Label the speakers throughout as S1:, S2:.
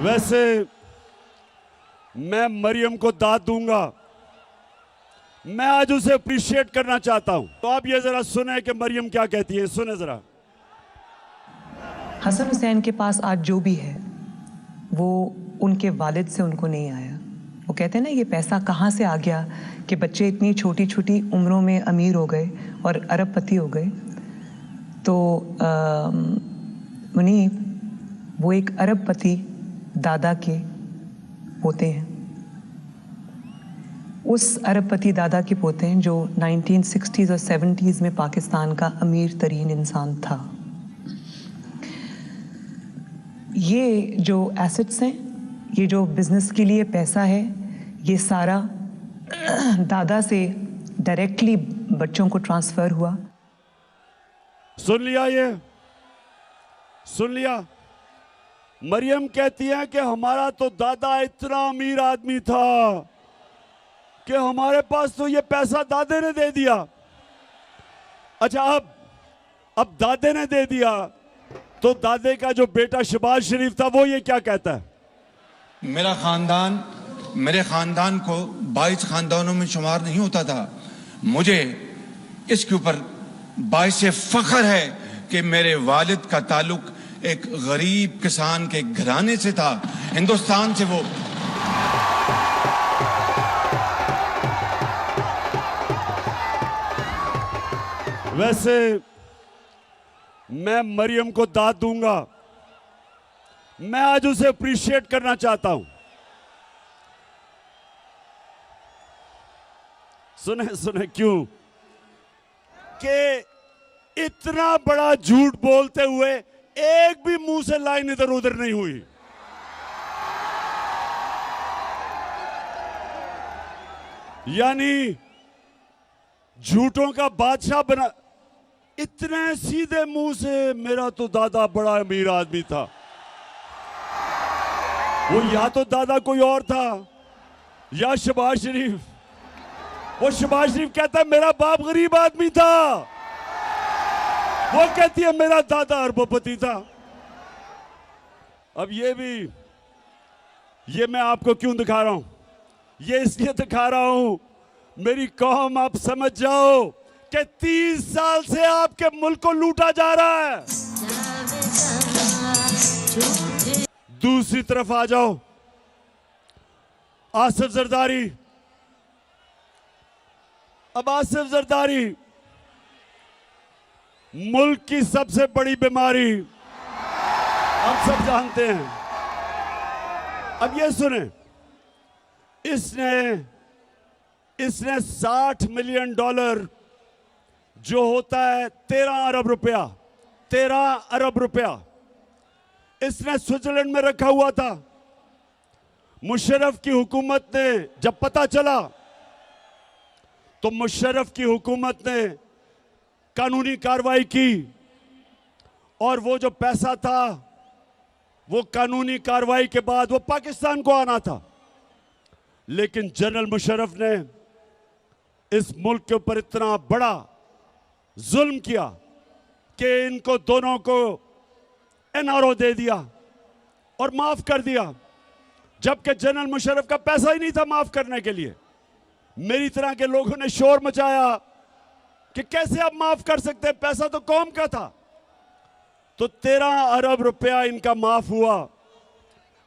S1: वैसे मैं मरियम को दाद दूंगा, मैं आज उसे अप्रिशिएट करना चाहता हूं। तो आप ये जरा सुने कि मरियम क्या कहती है, सुने जरा।
S2: हसन हुसैन के पास आज जो भी है वो उनके वालिद से उनको नहीं आया। वो कहते हैं ना, ये पैसा कहाँ से आ गया कि बच्चे इतनी छोटी छोटी उम्रों में अमीर हो गए और अरबपति हो गए। तो मुनीब वो एक अरबपति दादा के पोते हैं, उस अरबपति दादा के पोते हैं जो 1960s और 70s में पाकिस्तान का अमीर तरीन इंसान था। ये जो एसेट्स हैं, ये जो बिजनेस के लिए पैसा है, ये सारा दादा से डायरेक्टली बच्चों को ट्रांसफर हुआ।
S1: सुन लिया, ये सुन लिया। मरियम कहती है कि हमारा तो दादा इतना अमीर आदमी था कि हमारे पास तो ये पैसा दादे ने दे दिया। अच्छा, अब दादे ने दे दिया तो दादे का जो बेटा शहबाज शरीफ था वो ये क्या कहता है?
S3: मेरा खानदान मेरे खानदान को 22 खानदानों में शुमार नहीं होता था। मुझे इसके ऊपर बाइस फख्र है कि मेरे वालिद का ताल्लुक एक गरीब किसान के घराने से था, हिंदुस्तान से। वो
S1: वैसे मैं मरियम को दाद दूंगा, मैं आज उसे अप्रिशिएट करना चाहता हूं। सुने सुने क्यों कि इतना बड़ा झूठ बोलते हुए एक भी मुंह से लाइन इधर उधर नहीं हुई। यानी झूठों का बादशाह बना, इतने सीधे मुंह से मेरा तो दादा बड़ा अमीर आदमी था। वो या तो दादा कोई और था या शहबाज शरीफ। वो शहबाज शरीफ कहता है मेरा बाप गरीब आदमी था, वो कहती है मेरा दादा अरबपति था। अब ये मैं आपको क्यों दिखा रहा हूं? ये इसलिए दिखा रहा हूं मेरी कौम आप समझ जाओ कि 30 साल से आपके मुल्क को लूटा जा रहा है। दूसरी तरफ आ जाओ, आसिफ जरदारी। अब आसिफ जरदारी मुल्क की सबसे बड़ी बीमारी, हम सब जानते हैं। अब ये सुने, इसने $60 मिलियन जो होता है 13 अरब रुपया इसने स्विट्जरलैंड में रखा हुआ था। मुशर्रफ की हुकूमत ने जब पता चला तो मुशर्रफ की हुकूमत ने कानूनी कार्रवाई की और वो जो पैसा था वो कानूनी कार्रवाई के बाद वो पाकिस्तान को आना था। लेकिन जनरल मुशर्रफ ने इस मुल्क के ऊपर इतना बड़ा जुल्म किया कि इनको दोनों को एनआरओ दे दिया और माफ कर दिया, जबकि जनरल मुशर्रफ का पैसा ही नहीं था माफ करने के लिए। मेरी तरह के लोगों ने शोर मचाया कि कैसे आप माफ कर सकते हैं, पैसा तो कौम का था। तो 13 अरब रुपया इनका माफ हुआ।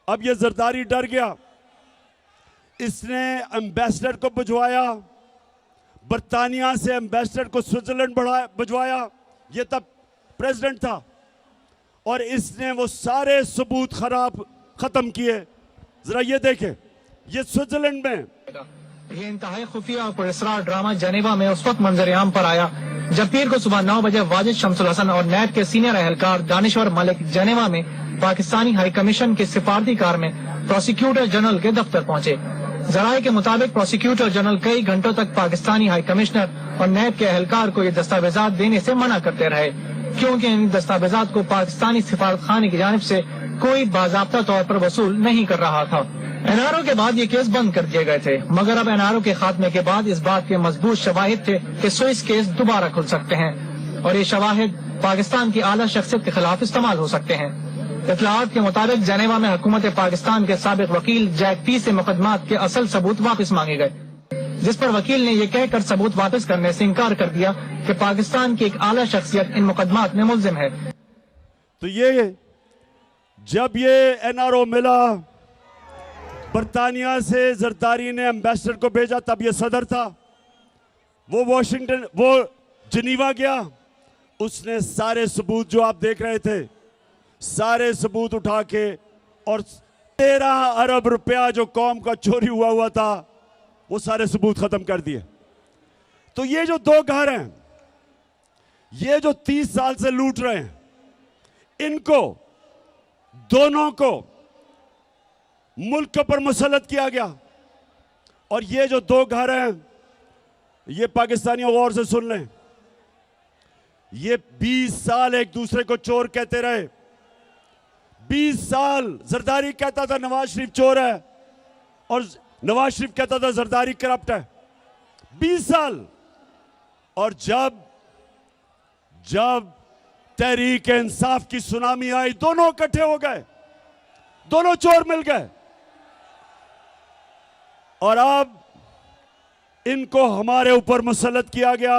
S1: अब ये जरदारी डर गया, इसने एम्बेसडर को भिजवाया, बर्तानिया से एम्बेसडर को स्विट्जरलैंड भिजवाया, ये तब प्रेसिडेंट था, और इसने वो सारे सबूत खत्म किए। जरा ये देखें, ये स्विट्जरलैंड में
S4: ये इंतहाई खुफिया और पुरस्कार ड्रामा जनेवा में उस वक्त मंजर-ए-आम पर आया जब पीर को सुबह 9 बजे वाजिद शमसुल हसन और नैब के सीनियर एहलकार दानिश्वर मलिक जनेवा में पाकिस्तानी हाई कमीशन की सिफारती कार में प्रोसिक्यूटर जनरल के दफ्तर पहुंचे। जराये के मुताबिक प्रोसिक्यूटर जनरल कई घंटों तक पाकिस्तानी हाई कमिश्नर और नैब के एहलकार को ये दस्तावेजात देने से मना करते रहे, क्योंकि इन दस्तावेजात को पाकिस्तानी सिफारत खाने की जानिब से कोई बाज़ाब्ता तौर पर वसूल नहीं कर रहा था। एनआरओ के बाद ये केस बंद कर दिए गए थे, मगर अब एनआरओ के खात्मे के बाद इस बात के मजबूत शवाहिद थे कि स्विस केस दोबारा खुल सकते हैं और ये शवाहिद पाकिस्तान की आला शख्सियत के खिलाफ इस्तेमाल हो सकते हैं। इत्तलाआत के मुताबिक जेनेवा में हुकूमत पाकिस्तान के साबिक वकील जैक पी से मुकदमात के असल सबूत वापस मांगे गए, जिस पर वकील ने यह कहकर सबूत वापस करने से इनकार कर दिया कि पाकिस्तान की एक आला शख्सियत इन मुकदमात में मुल्जिम है।
S1: तो ये जब ये एनआरओ मिला बरतानिया से, जरदारी ने एम्बेसडर को भेजा, तब ये सदर था, वो जिनीवा गया, उसने सारे सबूत जो आप देख रहे थे, सारे सबूत उठा के, और 13 अरब रुपया जो कौम का चोरी हुआ था वो सारे सबूत खत्म कर दिए। तो ये जो 2 घर हैं, ये जो 30 साल से लूट रहे हैं, इनको दोनों को मुल्क पर मुसल्लत किया गया। और ये जो 2 घर हैं, ये पाकिस्तानियों गौर से सुन लें, ये 20 साल एक दूसरे को चोर कहते रहे। 20 साल जरदारी कहता था नवाज शरीफ चोर है, और नवाज शरीफ कहता था जरदारी करप्ट है। 20 साल। और जब तहरीक इंसाफ की सुनामी आई, दोनों इकट्ठे हो गए, दोनों चोर मिल गए, और अब इनको हमारे ऊपर मुसल्लत किया गया।